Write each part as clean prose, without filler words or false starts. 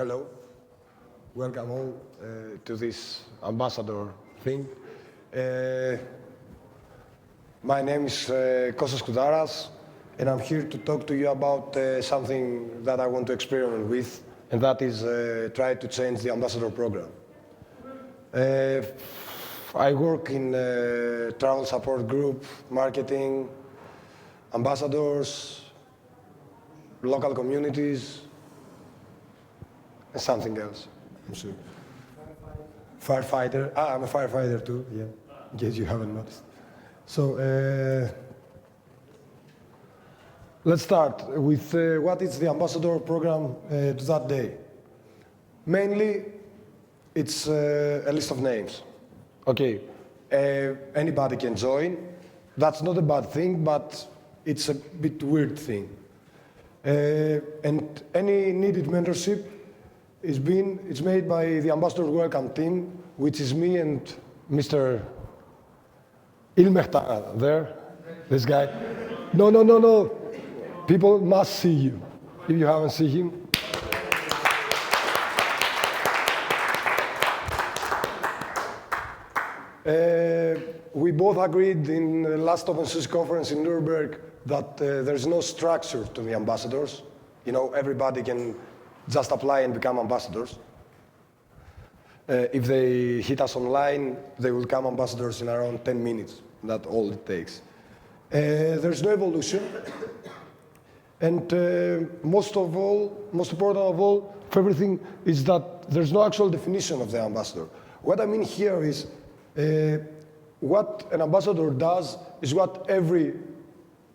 Hello, welcome all to this ambassador thing. My name is Koudaras, and I'm here to talk to you about something that I want to experiment with, and that is try to change the ambassador program. I work in travel support group, marketing, ambassadors, local communities, and something else, I'm sure. Firefighter. I'm a firefighter too, yeah, in case you haven't noticed. So, let's start with what is the ambassador program to that day. Mainly, it's a list of names. Okay, anybody can join. That's not a bad thing, but it's a bit weird thing. And any needed mentorship it's made by the Ambassador Welcome team, which is me and Mr. Ilmehta there, this guy. No. People must see you. If you haven't seen him. We both agreed in the last OpenSUSE conference in Nuremberg that there's no structure to the ambassadors. You know, everybody can just apply and become ambassadors. If they hit us online, they will become ambassadors in around 10 minutes. That's all it takes. There's no evolution. And most important of all, for everything, is that there's no actual definition of the ambassador. What I mean here is what an ambassador does is what every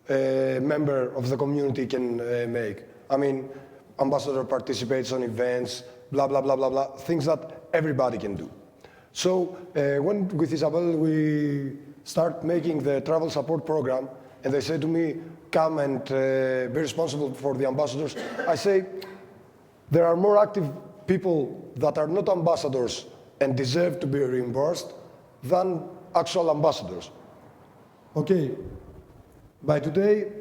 member of the community can make. I mean, ambassador participates on events, blah, blah, blah, blah, blah, things that everybody can do. So when with Isabel we start making the travel support program, and they say to me, come and be responsible for the ambassadors, I say, there are more active people that are not ambassadors and deserve to be reimbursed than actual ambassadors. Okay, by today,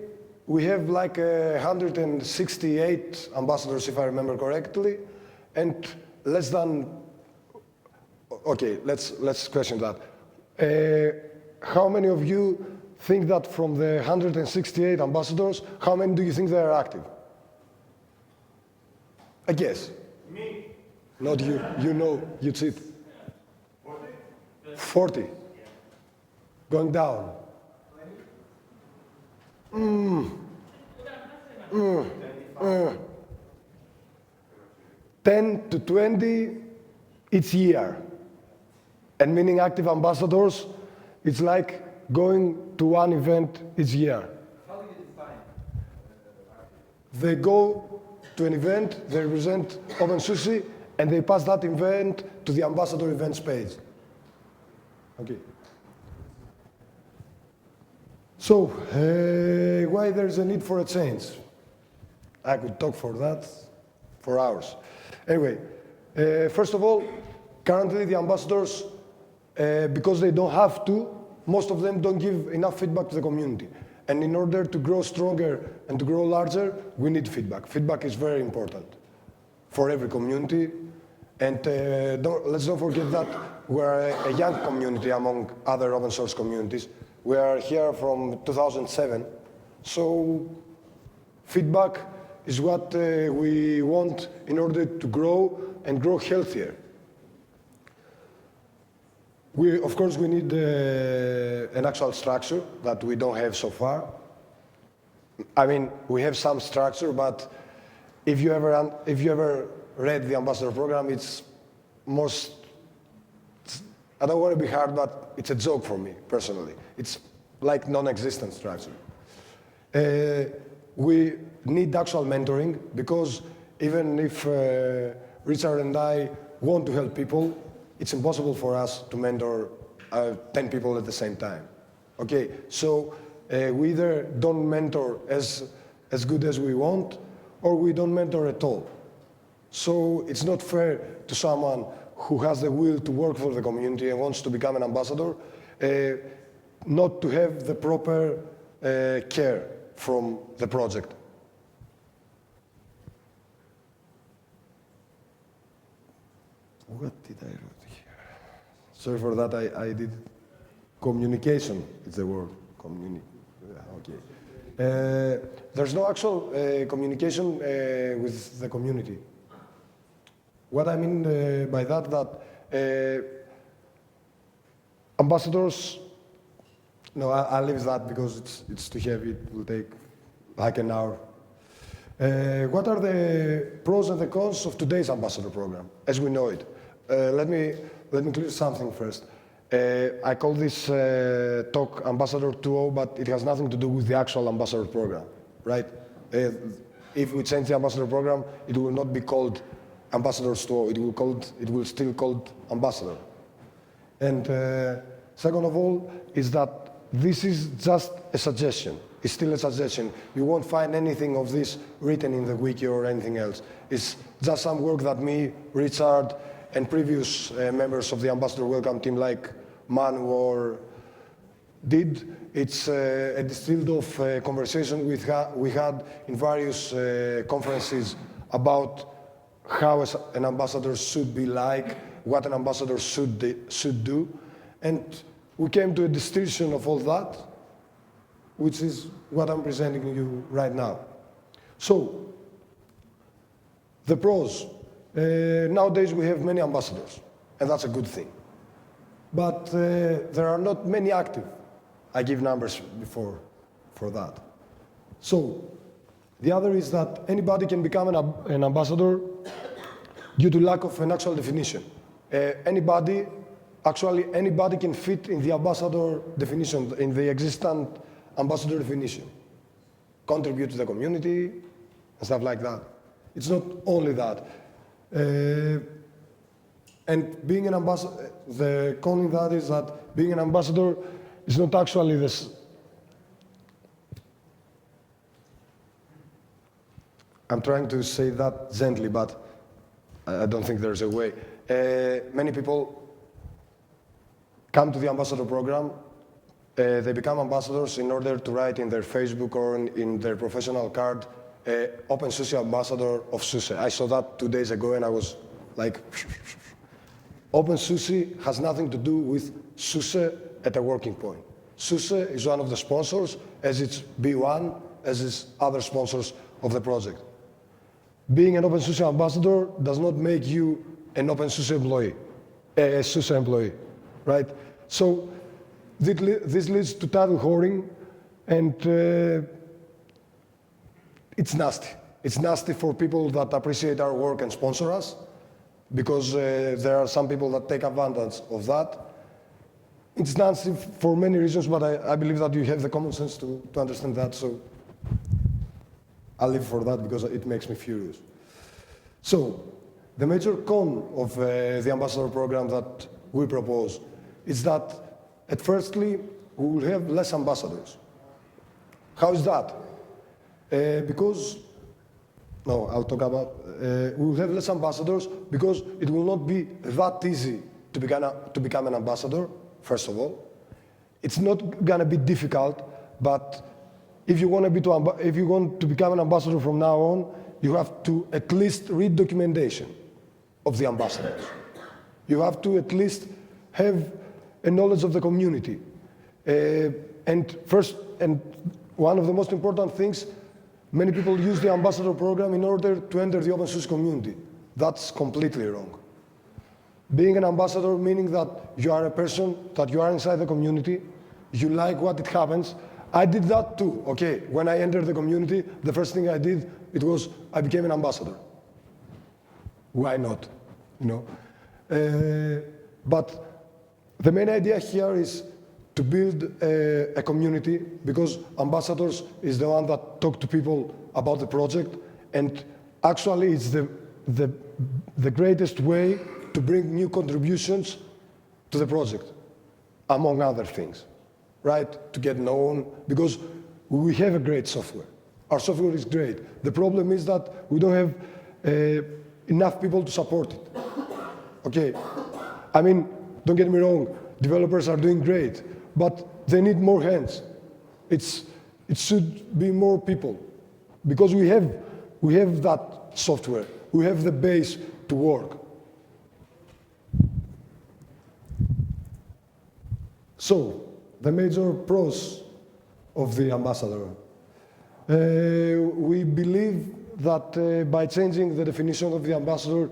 we have like 168 ambassadors, if I remember correctly, and less than, okay, let's question that. How many of you think that from the 168 ambassadors, how many do you think they are active? I guess. Me. Not you. You know, you cheat. 40. Yeah. Going down. 10 to 20 each year. And meaning active ambassadors, it's like going to one event each year. How do you define They go to an event, they represent OpenSUSE, and they pass that event to the ambassador events page. Okay. So, why there's a need for a change? I could talk for that for hours. Anyway, first of all, currently the ambassadors, because they don't have to, most of them don't give enough feedback to the community. And in order to grow stronger and to grow larger, we need feedback. Feedback is very important for every community. And let's not forget that we're a young community among other open source communities. We are here from 2007. So feedback is what we want in order to grow and grow healthier. Of course, we need an actual structure that we don't have so far. I mean, we have some structure, but if you ever read the ambassador program, it's most, I don't want to be hard, but it's a joke for me, personally. It's like non-existent structure. We need actual mentoring, because even if Richard and I want to help people, it's impossible for us to mentor 10 people at the same time. Okay, so we either don't mentor as good as we want, or we don't mentor at all. So it's not fair to someone who has the will to work for the community and wants to become an ambassador, not to have the proper care from the project. What did I write here? Sorry for that, I did communication, is the word. Okay. There's no actual communication with the community. What I mean by that ambassadors, no, I'll leave that because it's too heavy, it will take like an hour. What are the pros and the cons of today's ambassador program, as we know it? Let me clear something first. I call this talk Ambassador 2.0, but it has nothing to do with the actual ambassador program, right? If we change the ambassador program, it will not be called Ambassadors 2.0, it will still called Ambassador. And second of all, is that this is just a suggestion. It's still a suggestion. You won't find anything of this written in the wiki or anything else. It's just some work that me, Richard, and previous members of the Ambassador Welcome team like Manu did. It's a distilled of conversation we had in various conferences about how an ambassador should be like, what an ambassador should do. And we came to a distillation of all that, which is what I'm presenting you right now. So, the pros. Nowadays we have many ambassadors, and that's a good thing. But there are not many active. I give numbers before for that. So, the other is that anybody can become an ambassador due to lack of an actual definition. Anybody can fit in the ambassador definition, in the existent ambassador definition. Contribute to the community, and stuff like that. It's not only that. And being an ambassador, the con in that is that being an ambassador is not actually this. I'm trying to say that gently, but I don't think there's a way. Many people come to the ambassador program. They become ambassadors in order to write in their Facebook or in their professional card, Open SUSE Ambassador of SUSE. I saw that 2 days ago and I was like, Open SUSE has nothing to do with SUSE at a working point. SUSE is one of the sponsors, as it's B1, as is other sponsors of the project. Being an Open SUSE ambassador does not make you an Open SUSE employee, a SUSE employee, right? So this leads to title whoring, and it's nasty. It's nasty for people that appreciate our work and sponsor us, because there are some people that take advantage of that. It's nasty for many reasons, but I believe that you have the common sense to understand that, so I'll leave for that because it makes me furious. So, the major con of the ambassador program that we propose is that, at firstly, we will have less ambassadors. How is that? Because, no, I'll talk about, we will have less ambassadors because it will not be that easy to become an ambassador, first of all. It's not gonna be difficult, but if you want to become an ambassador from now on, you have to at least read documentation of the ambassadors. You have to at least have a knowledge of the community. And one of the most important things, many people use the ambassador program in order to enter the open source community. That's completely wrong. Being an ambassador meaning that you are a person, that you are inside the community, you like what it happens. I did that too, okay? When I entered the community, the first thing I did, I became an ambassador. Why not, you know? But the main idea here is to build a community, because ambassadors is the one that talk to people about the project, and actually it's the greatest way to bring new contributions to the project, among other things, right? To get known, because we have a great software. Our software is great. The problem is that we don't have enough people to support it. Okay, I mean, don't get me wrong, developers are doing great, but they need more hands. It should be more people, because we have that software. We have the base to work. So, the major pros of the ambassador. We believe that by changing the definition of the ambassador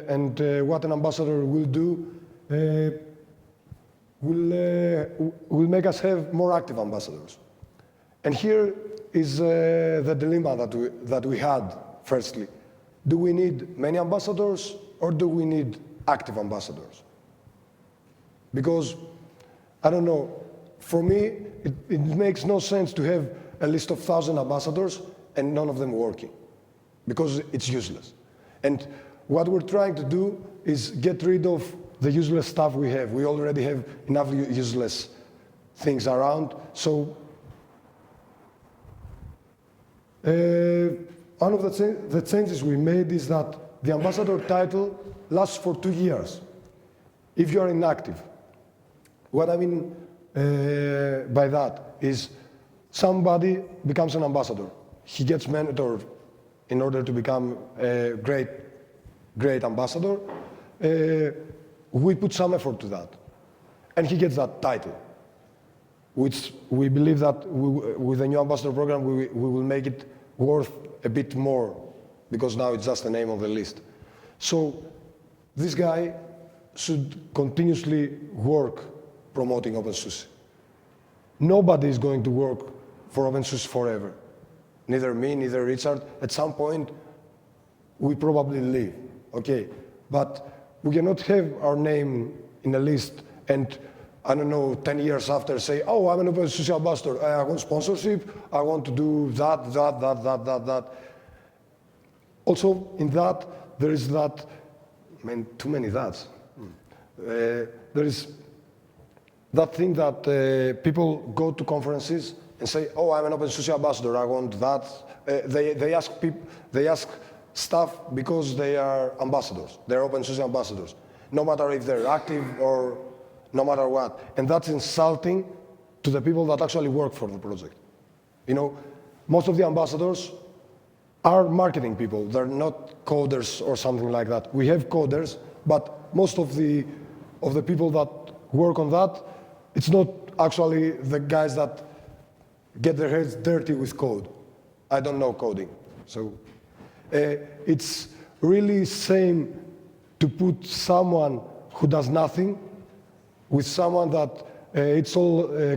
and what an ambassador will do, will make us have more active ambassadors. And here is the dilemma that we had, firstly. Do we need many ambassadors or do we need active ambassadors? Because, I don't know, for me, it makes no sense to have a list of 1,000 ambassadors and none of them working, because it's useless. And what we're trying to do is get rid of the useless stuff we have. We already have enough useless things around. So one of the changes we made is that the ambassador title lasts for 2 years if you are inactive. What I mean by that is somebody becomes an ambassador. He gets mentored in order to become a great ambassador. We put some effort to that. And he gets that title, which we believe that with the new ambassador program, we will make it worth a bit more, because now it's just the name of the list. So this guy should continuously work promoting OpenSUSE. Nobody is going to work for OpenSUSE forever. Neither me, neither Richard. At some point, we probably leave, okay? But we cannot have our name in a list and, I don't know, 10 years after say, oh, I'm an OpenSUSE ambassador. I want sponsorship. I want to do that. Also, in that, there is that, I mean, too many that's. There is that thing that people go to conferences and say, oh, I'm an OpenSUSE ambassador, I want that. They ask stuff because they are ambassadors. They're OpenSUSE ambassadors, no matter if they're active or no matter what. And that's insulting to the people that actually work for the project. You know, most of the ambassadors are marketing people. They're not coders or something like that. We have coders, but most of the people that work on that, it's not actually the guys that get their heads dirty with code. I don't know coding. So it's really same to put someone who does nothing with someone that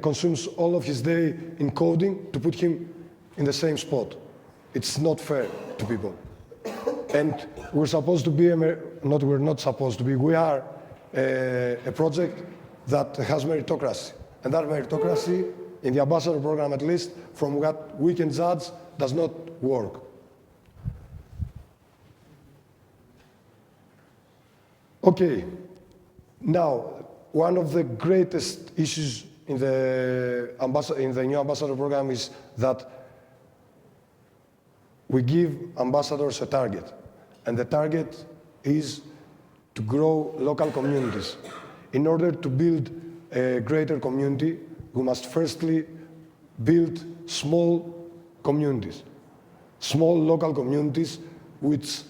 consumes all of his day in coding, to put him in the same spot. It's not fair to people. And we're supposed to be, we're not supposed to be, we are a project that has meritocracy. And that meritocracy, in the ambassador program at least, from what we can judge, does not work. Okay, now, one of the greatest issues in the new ambassador program is that we give ambassadors a target. And the target is to grow local communities. In order to build a greater community, we must firstly build small communities, small local communities, which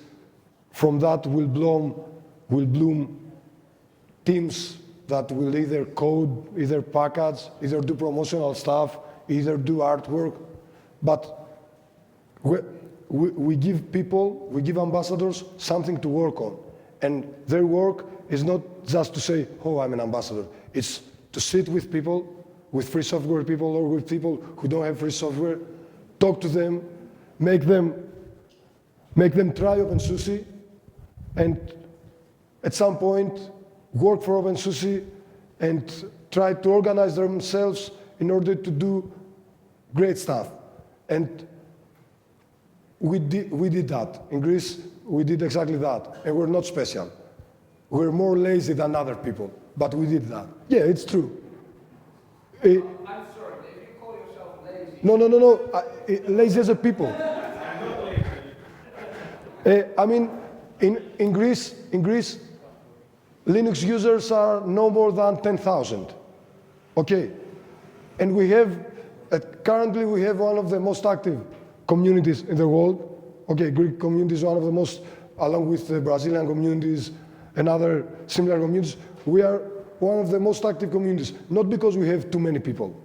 from that will bloom teams that will either code, either package, either do promotional stuff, either do artwork. But we give people, we give ambassadors something to work on. And their work is not just to say, oh, I'm an ambassador. It's to sit with people, with free software people, or with people who don't have free software, talk to them, make them try OpenSUSE, and at some point work for OpenSUSE and try to organize themselves in order to do great stuff. And we did that. In Greece, we did exactly that. And we're not special. We're more lazy than other people, but we did that. Yeah, it's true. I'm sorry, if you call yourself lazy... No. Lazy as a people. I mean, in Greece, Linux users are no more than 10,000. Okay. And we have, currently we have one of the most active communities in the world. Okay, Greek community is one of the most, along with the Brazilian communities and other similar communities. We are one of the most active communities, not because we have too many people.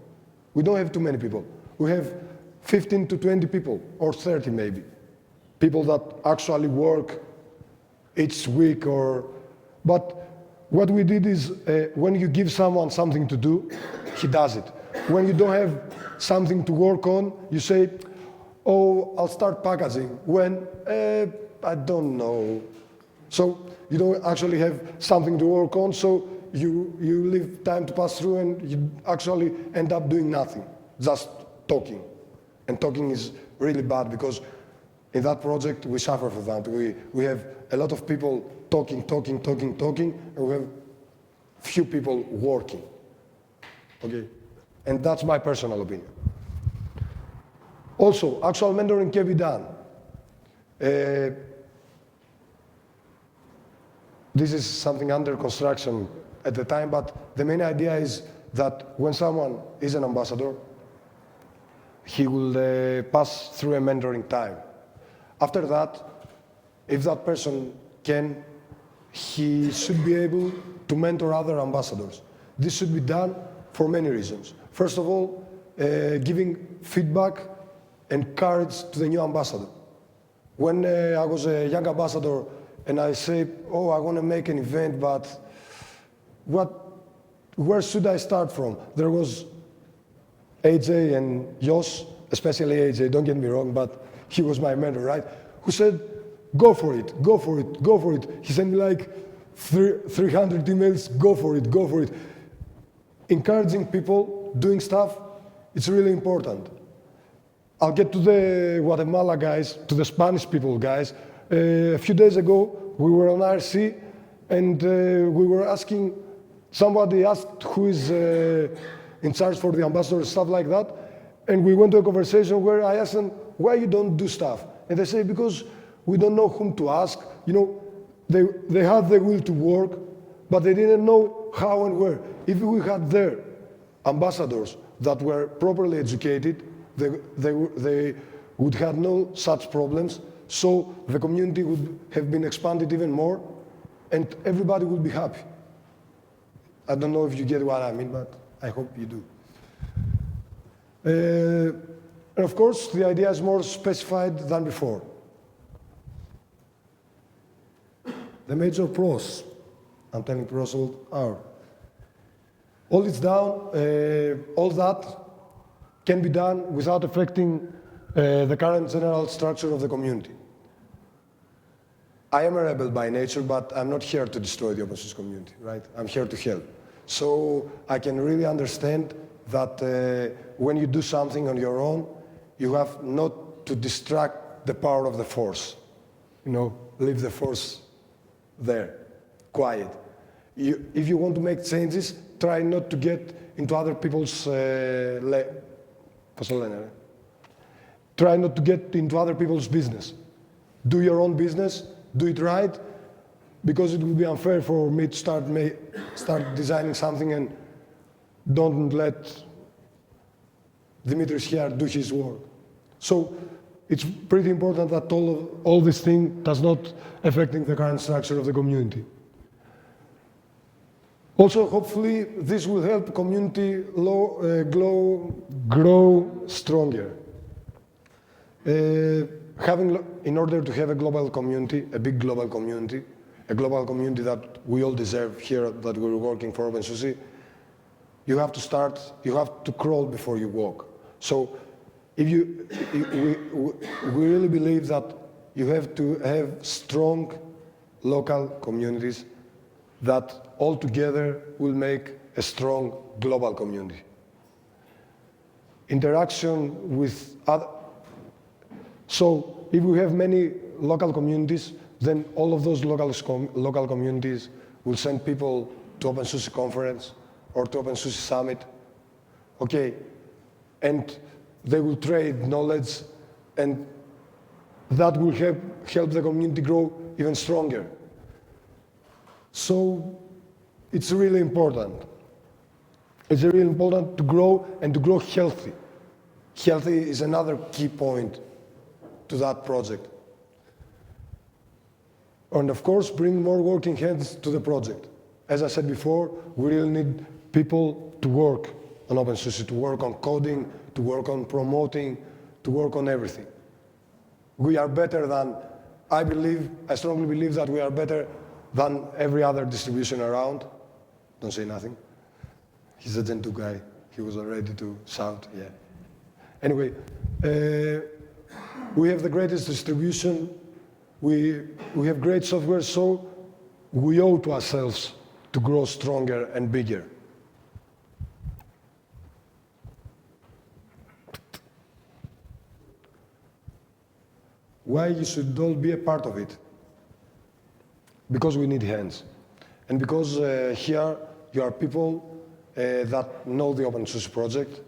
We don't have too many people. We have 15 to 20 people, or 30 maybe. People that actually work each week but what we did is when you give someone something to do, he does it. When you don't have something to work on, you say, oh, I'll start packaging. When? I don't know. So you don't actually have something to work on, so you leave time to pass through and you actually end up doing nothing, just talking. And talking is really bad because in that project we suffer for that. We have a lot of people talking, and we have few people working. Okay? And that's my personal opinion. Also, actual mentoring can be done. This is something under construction at the time, but the main idea is that when someone is an ambassador, he will pass through a mentoring time. After that, if that person can, he should be able to mentor other ambassadors. This should be done for many reasons. First of all, giving feedback and courage to the new ambassador. When I was a young ambassador and I say, oh, I want to make an event, but where should I start from? There was AJ and Jos, especially AJ, don't get me wrong, but he was my mentor, right? Who said, go for it, go for it, go for it. He sent me like 300 emails, go for it, go for it. Encouraging people, doing stuff, it's really important. I'll get to the Guatemala guys, to the Spanish people guys. A few days ago, we were on RC and we were asking, somebody asked who is in charge for the ambassador, stuff like that. And we went to a conversation where I asked them, why you don't do stuff? And they say, because we don't know whom to ask. You know, they had the will to work, but they didn't know how and where. If we had their ambassadors that were properly educated, they would have no such problems, so the community would have been expanded even more, and everybody would be happy. I don't know if you get what I mean, but I hope you do. And of course, the idea is more specified than before. The major pros, I'm telling pros are, all it's down, all that can be done without affecting the current general structure of the community. I am a rebel by nature, but I'm not here to destroy the open source community, right? I'm here to help. So I can really understand that when you do something on your own, you have not to distract the power of the force. You know, leave the force there, quiet. If you want to make changes, try not to get into other people's try not to get into other people's business. Do your own business, do it right, because it will be unfair for me to start designing something and don't let Dimitris here do his work. So it's pretty important that all this thing does not affecting the current structure of the community. Also, hopefully, this will help community grow stronger. In order to have a global community, a big global community, a global community that we all deserve here, that we're working for OpenSUSE, you have to crawl before you walk. So we really believe that you have to have strong local communities that all together will make a strong global community. Interaction with other. So if we have many local communities, then all of those local communities will send people to OpenSUSE conference or to OpenSUSE summit. Okay, and they will trade knowledge, and that will help the community grow even stronger. So it's really important. It's really important to grow and to grow healthy. Healthy is another key point to that project. And of course, bring more working hands to the project. as I said before, we really need people to work on OpenSUSE, to work on coding, to work on promoting, to work on everything. We are better than, I strongly believe that we are better than every other distribution around. Don't say nothing. He's a Gen 2 guy. He was ready to shout, yeah. Anyway, we have the greatest distribution. We have great software, so we owe to ourselves to grow stronger and bigger. Why you should all be a part of it? Because we need hands. And because here you are people that know the OpenSUSE project,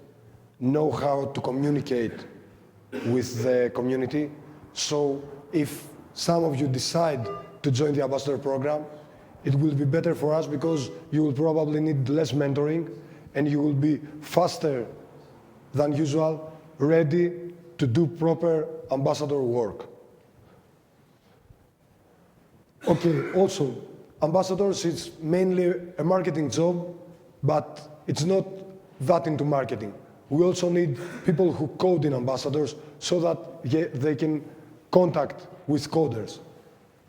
know how to communicate with the community. So if some of you decide to join the ambassador program, it will be better for us because you will probably need less mentoring and you will be faster than usual, ready to do proper ambassador work. Okay, also, ambassadors is mainly a marketing job, but it's not that into marketing. We also need people who code in ambassadors so that they can contact with coders.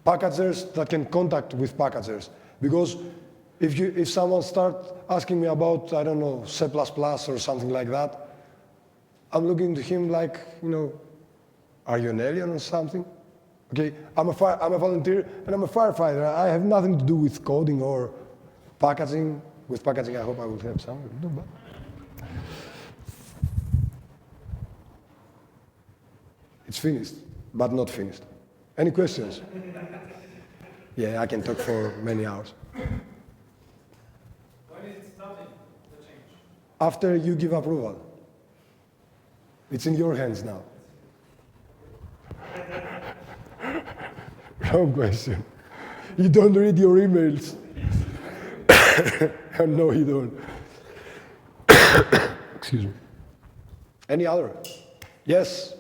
Packagers that can contact with packagers. Because if someone starts asking me about, I don't know, C++ or something like that, I'm looking to him like, you know, are you an alien or something? Okay, I'm a volunteer and I'm a firefighter. I have nothing to do with coding or packaging. With packaging, I hope I will have something to do, but. It's finished, but not finished. Any questions? Yeah, I can talk for many hours. When is it starting, the change? After you give approval. It's in your hands now. Wrong question. You don't read your emails. No, you don't. Excuse me. Any other? Yes?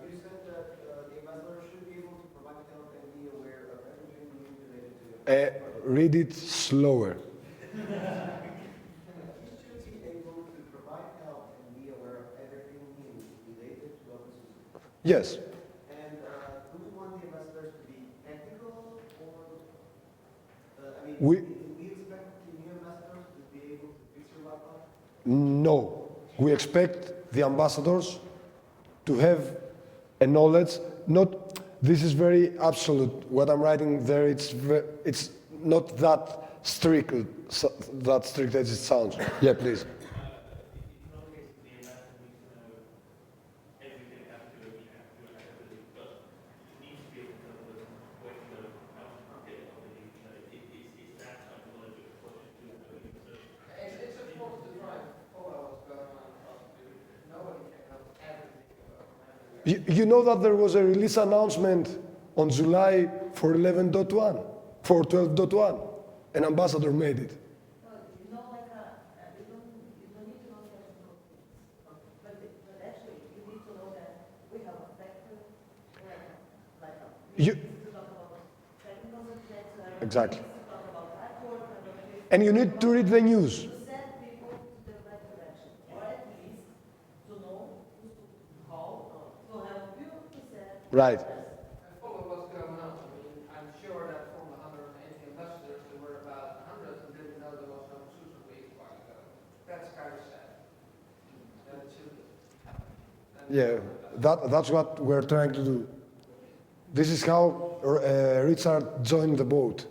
You said that the ambassador should be able to provide help and be aware of everything related to Read it slower. should be able to provide help and be aware of everything related to OpenSUSE. Yes. And do we want the ambassadors to be technical or, We expect the new ambassadors to be able to fix your laptop? No. We expect the ambassadors to have a knowledge, this is very absolute. What I'm writing there, it's not that strict as it sounds. Yeah, please. You know that there was a release announcement on July for 11.1, for 12.1. An ambassador made it. You know, like you don't need to know technical things, but actually you need to know that we have a factor, we need to talk about technical subjects, Exactly. we need to talk about network, And you need to read the news. to send people to the right direction, or at least to know who to call, to help you to set. Right. And follow what's going on. I mean, I'm sure that from the 180 ambassadors, there were about 100 who didn't know there was no SUSE week a while ago. That's kind of sad. That it should happen. And Yeah, that's what we're trying to do. This is how Richard joined the boat.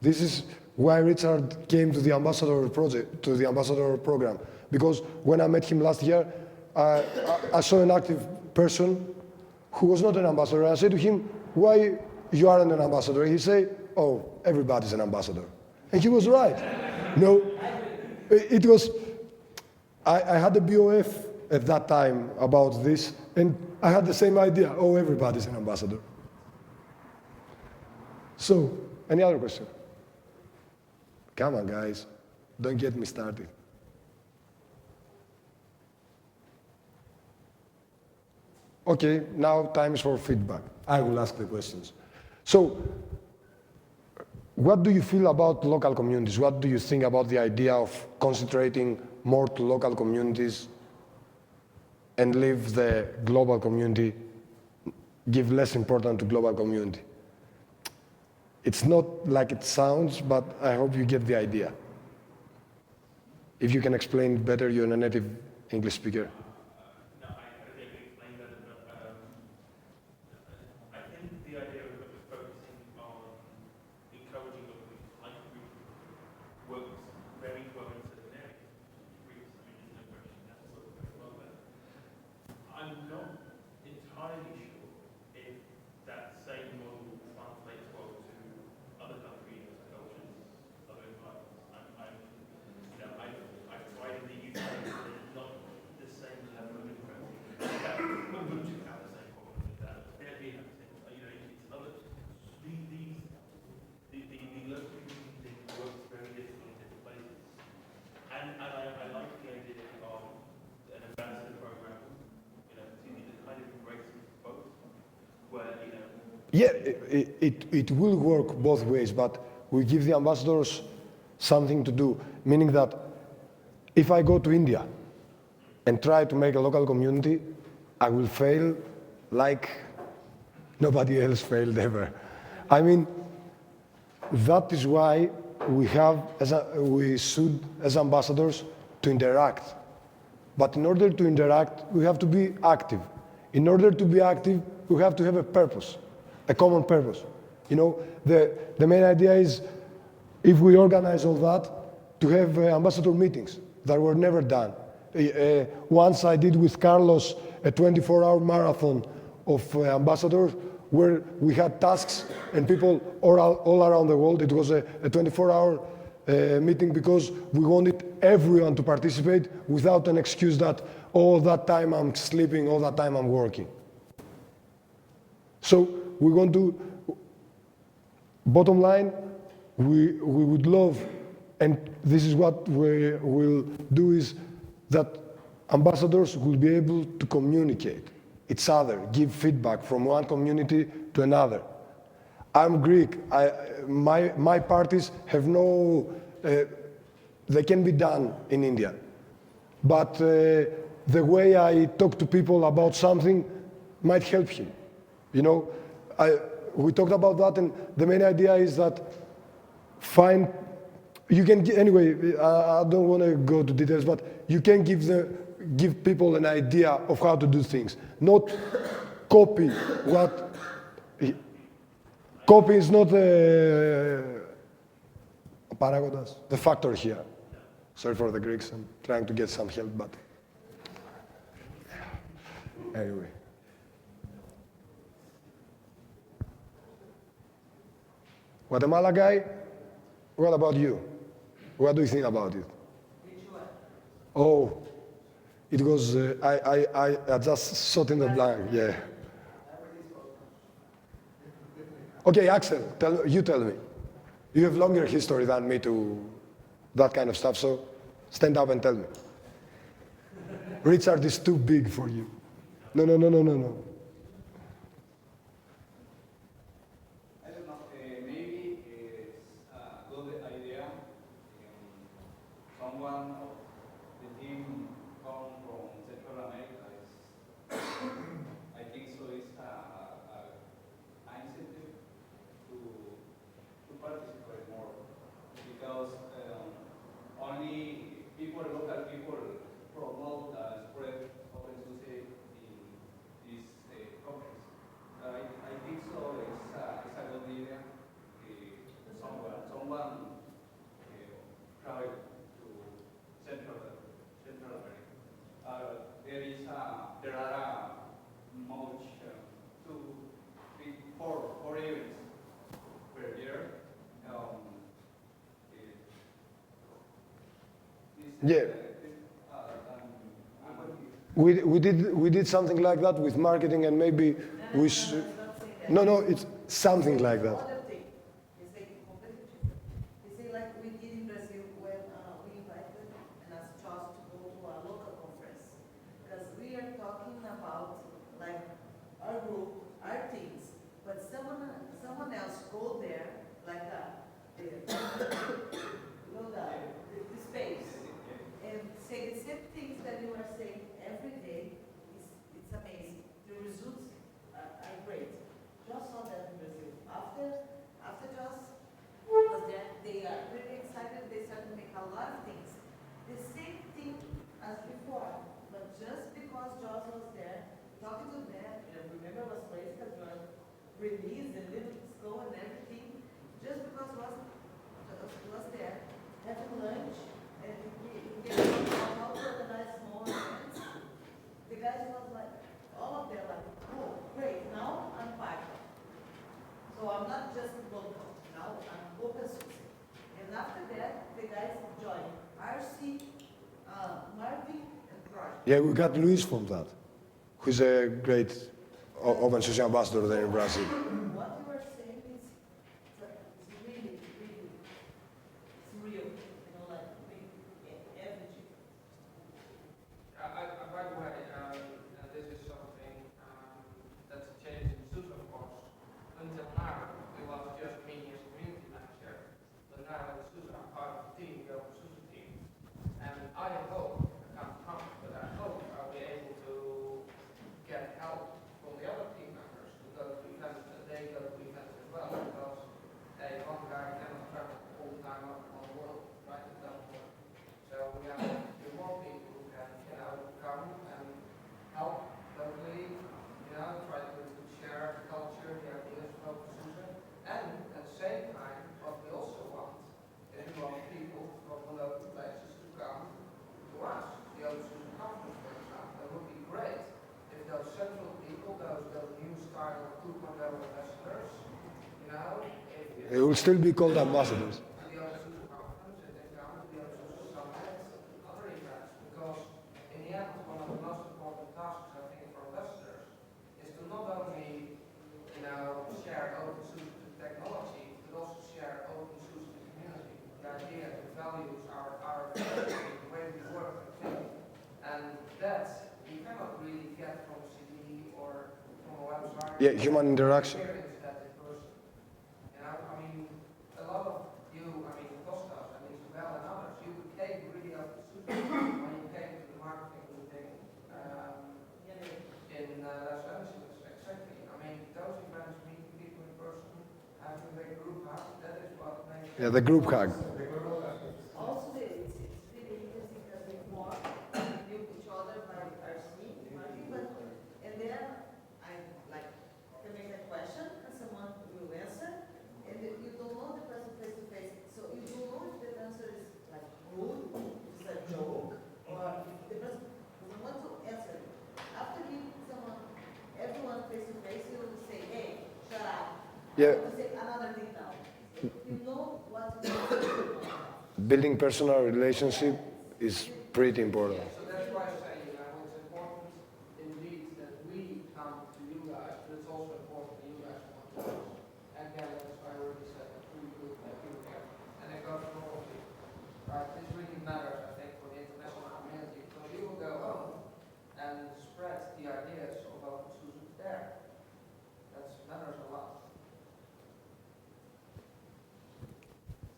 This is why Richard came to the ambassador project, to the ambassador program. Because when I met him last year, I saw an active person who was not an ambassador. I said to him, why you aren't an ambassador? He said, oh, everybody's an ambassador. And he was right. No, it was, I had a BOF at that time about this, and I had the same idea, oh, everybody's an ambassador. So, any other question? Come on, guys, don't get me started. Okay, now time is for feedback. I will ask the questions. So, what do you feel about local communities? What do you think about the idea of concentrating more to local communities and leave the global community, give less importance to global community? It's not like it sounds, but I hope you get the idea. If you can explain it better, you're a native English speaker. No, I think I can explain that, but I think the idea of focusing on encouraging local people like group works very well in certain areas. Groups, I mean, there's no question that's worked very well there. I'm not entirely sure if that same model translates well to other countries, cultures, other environments. I've tried in the UK, there's not the same level of interest. Ubuntu have the same problem with that. Airbnb have the same, it's other, the local community thing works very differently in different places. And I like the idea of an ambassador program, to kind of embrace both, where, Yeah, it will work both ways, but we give the ambassadors something to do, meaning that if I go to India and try to make a local community, I will fail like nobody else failed ever. I mean, that is why we should, as ambassadors, to interact. But in order to interact, we have to be active. In order to be active, we have to have a purpose, a common purpose. The main idea is, if we organize all that, to have ambassador meetings that were never done. Once I did with Carlos a 24-hour marathon of ambassadors where we had tasks and people all around the world. It was a 24-hour meeting because we wanted everyone to participate without an excuse that all that time I'm sleeping, all that time I'm working. So we want to, bottom line, we would love, and this is what we will do, is that ambassadors will be able to communicate each other, give feedback from one community to another. I'm Greek. My parties have no, they can be done in India. But the way I talk to people about something might help him. We talked about that, and the main idea is that anyway, I don't want to go to details, but you can give people an idea of how to do things, not copy what. Copy is not the factor here. Sorry for the Greeks, I'm trying to get some help, but anyway. Guatemala guy, what about you? What do you think about it? Oh, it was, I just shot in the blank, yeah. Okay, Axel, you tell me. You have longer history than me to that kind of stuff, so stand up and tell me. Richard is too big for you. No. I don't know, maybe it's a good idea. Someone of the team come from Central America. I think so. It's an incentive to participate more, because only local people promote and spread open source in this conference. I think so. It's a good idea. Someone travel to Central America. There are much 2, 3, 4 events per year. Yeah. We did something like that with marketing, and maybe we should. No, it's something like that. Other thing is like completely different. You see, like we did in Brazil when we invited and asked Charles to go to a local conference, because we are talking about like our group, our teams, but someone else go there like there. You know, the space. And say the same things that you are saying every day, it's amazing. The results are great. Just saw that in Brazil. After just was there, they are really excited, they start to make a lot of things. The same thing as before, but just because Joss was there, talking to them, and remember it was crazy because you are released and little school and everything, just because was there, having lunch, and he gave us how to organize small events. The guys was like, all of them like, oh, great, now I'm part. So I'm not just local, now I'm open source. And after that, the guys joined RC, Marvin, and Project. Yeah, we got Luis from that, who's a great open source ambassador there in Brazil. What you are saying is it's really, really, it's real. You know, like everything. By the way, this is something that's a change in SUSE, of course. Until now, it was just me as community manager, but now in SUSE, I'm part of the team, the open SUSE team. And I hope, I can't promise, but I hope I'll be able to get help from the other team members to go to events, they go to events as well, because one guy cannot travel all the time on the world, right? It doesn't work. So we have more people who can, come and help locally, try to share the culture, the ideas of open source, and at the same time, what we also want is we want people from the local places to come to us, the open source conference, for example. It would be great if those central people, those new style good model ambassadors, if It will still be called ambassadors. the open source conference, if they come to the open source summit, other events, because in the end, one of the most important tasks, I think, for ambassadors is to not only, share open source technology, but also share open source community, the idea, the values, our the way we work and think. And that you cannot really get from a CD or from a website. Yeah, human interaction. Experience that in person. I mean, a lot of you, Kostas, Isabel and others, you became really open source when you came to the marketing meeting in Los Angeles, exactly. Those events, meeting people in person, having a group hug, that is what makes. Yeah, the group hug. Also, it's really interesting because before we knew each other by RC, and then I can make a question and someone will answer, and you don't know the person face to face, so you don't know if the answer is rude, it's a joke, or if the person doesn't want to answer. After meeting everyone face to face, you will say, hey, shut up. Yeah. I will say another thing now. You know what to do. Building personal relationship is pretty important. So that's why I say, it's important indeed that we come to you guys, but it's also important that you guys come to us. And again, that's why I already said that we good that you care. And it goes for all of you. Right? This really matters, I think, for the international community, because you will go home and spread the ideas of open source there. That matters a lot.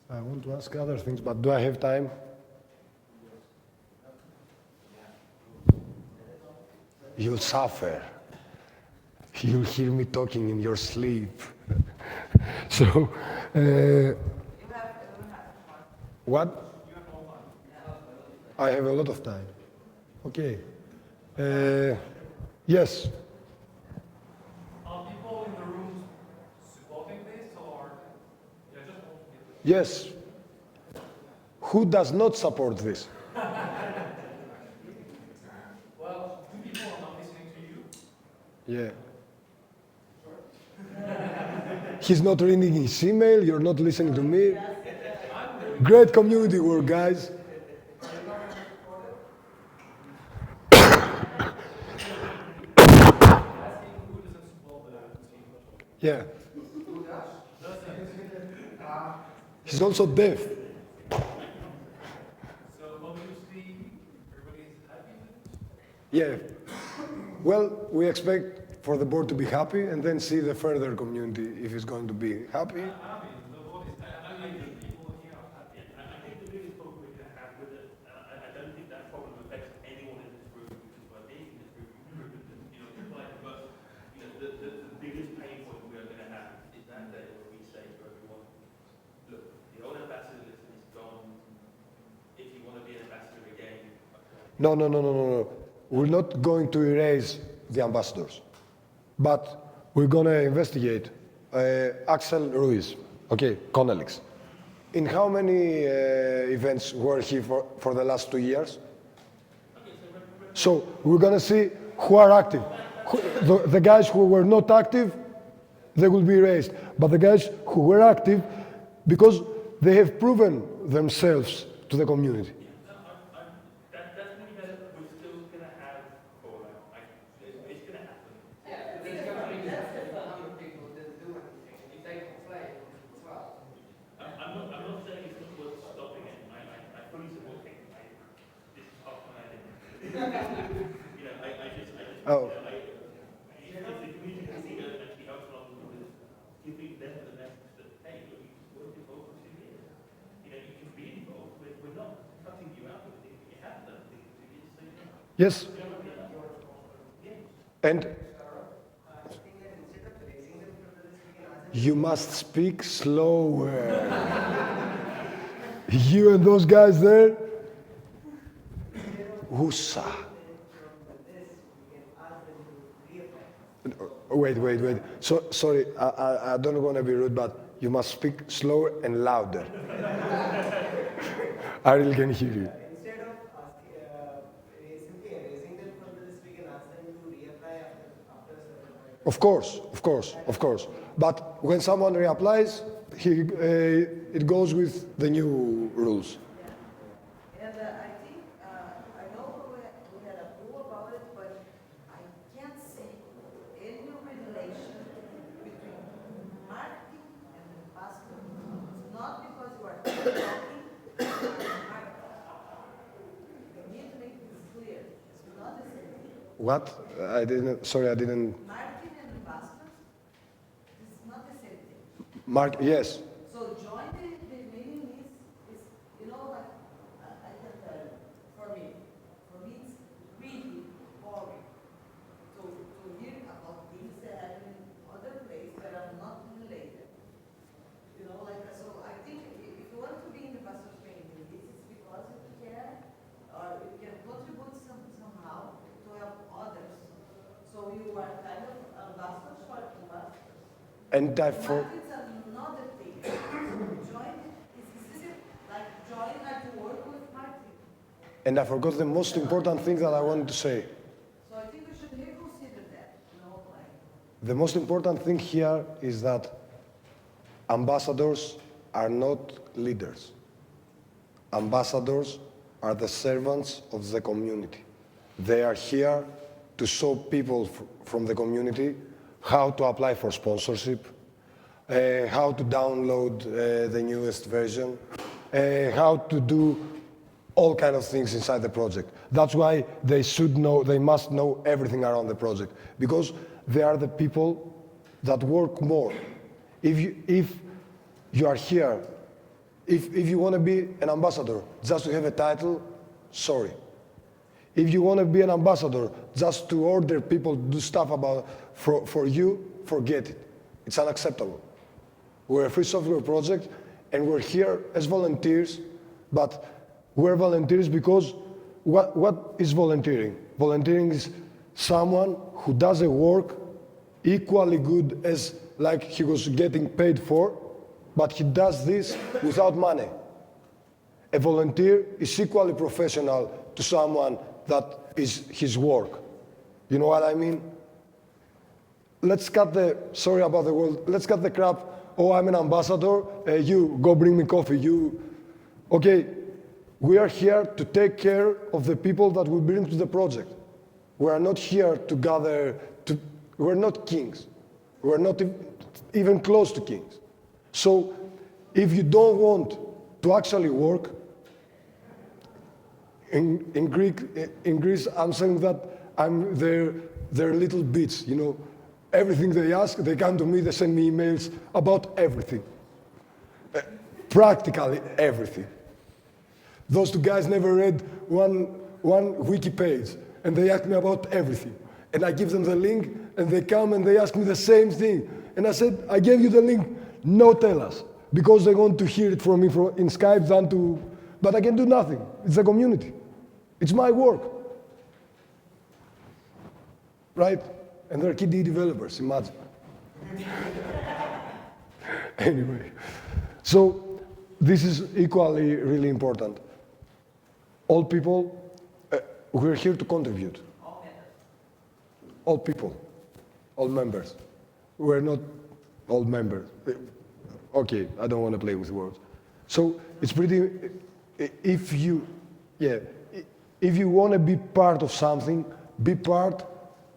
I want to ask other things, but do I have time? You'll suffer. You'll hear me talking in your sleep. So, what? I have a lot of time. Okay. Yes. Are people in the room supporting this, or they're just watching it? Yes. Who does not support this? Well, two people are not listening to you. Yeah. He's not reading his email, you're not listening to me. Great community work, guys. Asking who doesn't support the team. Yeah. Who does? He's also deaf. So obviously, everybody is happy with it. Yeah. Well, we expect for the board to be happy and then see the further community if it's going to be happy. I mean, the vote is, I mean, No, no, no, no, no, no. We're not going to erase the ambassadors, but we're going to investigate Axel Ruiz, okay, Connelix. In how many events were he for the last 2 years? So we're going to see who are active. The guys who were not active, they will be erased. But the guys who were active, because they have proven themselves to the community. That doesn't mean that we're still going to have fallout. It's going to happen. Yeah, but there's going to be 100 people who didn't do anything. If they complain, well, I'm not saying it's not worth stopping it. I fully support it. This is half my idea. You know, I just Oh. if the community can see that actually helps along with giving them the message that, hey, look, you weren't involved for 2 years. You know, you can be involved. We're not cutting you out of anything. You have done things for 2 years, so you know. Yes, and I think that instead of raising them from the list, we can ask them. you must speak slower. You and those guys there, Husa. Wait. So, sorry, I don't want to be rude, but you must speak slower and louder. I really can hear you. Instead of simply erasing them from the list, we can ask them to reapply after a certain time. Of course. But when someone reapplies, it goes with the new rules. And I think, I know we had a rule about it, but I can't see any relation between marketing and ambassador. It's not because you are talking, marketing. You need to make this clear. It's not the same thing. What? I didn't. Marketing and ambassadors, it's not the same thing. Mark, yes. So join the meeting is, you know, like, I can tell you, for me it's really boring to hear about things that happen in other places that are not related. You know, like, so I think if you want to be in the pastor's training, this is because you care, or you can contribute somehow to help others. So you are kind of ambassadors for ambassadors. And I for. Marketing's another thing. Join is like join and to work with marketing. And I forgot the most important thing that I wanted to say. So I think we should reconsider that. You know, like The most important thing here is that ambassadors are not leaders. Ambassadors are the servants of the community. They are here to show people from the community how to apply for sponsorship, how to download the newest version, how to do all kind of things inside the project. That's why they must know everything around the project, because they are the people that work more. If you are here, if you want to be an ambassador just to have a title, sorry. If you want to be an ambassador just to order people to do stuff for you, forget it. It's unacceptable. We're a free software project, and we're here as volunteers, but we're volunteers because what is volunteering? Volunteering is someone who does a work equally good as like he was getting paid for, but he does this without money. A volunteer is equally professional to someone that is his work. You know what I mean? Let's cut the, sorry about the word, let's cut the crap. Oh, I'm an ambassador, you go bring me coffee, okay, we are here to take care of the people that we bring to the project. We are not here to gather, we're not kings. We're not even close to kings. So if you don't want to actually work, in Greece, I'm saying that I'm their little bits, you know. Everything they ask, they come to me, they send me emails about everything. Practically everything. Those two guys never read one wiki page, and they ask me about everything. And I give them the link, and they come and they ask me the same thing. And I said, I gave you the link, no tell us. Because they want to hear it from me in Skype but I can do nothing. It's a community. It's my work. Right? And they're KDE developers, imagine. Anyway, so this is equally really important. All people, we're here to contribute. All people, all members. We're not all members. Okay, I don't want to play with words. So it's pretty, if you want to be part of something, be part,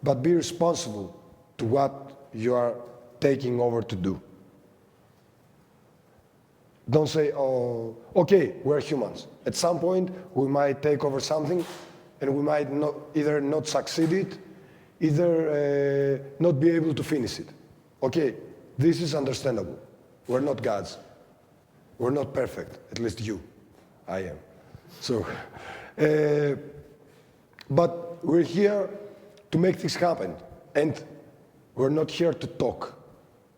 but be responsible to what you are taking over to do. Don't say, oh, okay, we're humans. At some point, we might take over something, and we might either not succeed it, either not be able to finish it. Okay, this is understandable. We're not gods. We're not perfect, at least you. I am. So, but we're here to make things happen, and we're not here to talk.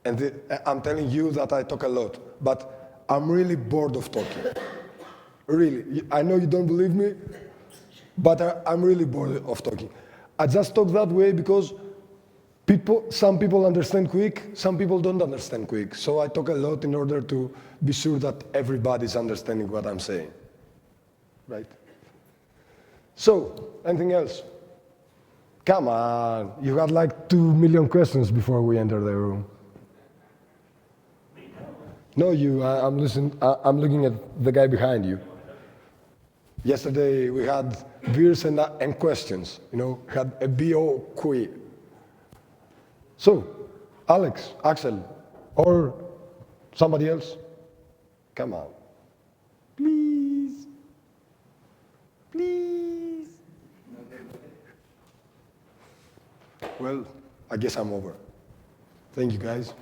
And I'm telling you that I talk a lot, but I'm really bored of talking. Really, I know you don't believe me, but I'm really bored of talking. I just talk that way because some people understand quick, some people don't understand quick. So I talk a lot in order to be sure that everybody's understanding what I'm saying. Right? So, anything else? Come on, you had like 2 million questions before we entered the room. No, you, I'm looking at the guy behind you. Yesterday we had beers and questions, had a BO quiz. So, Alex, Axel, or somebody else, come on. Please. Please. Well, I guess I'm over. Thank you, guys.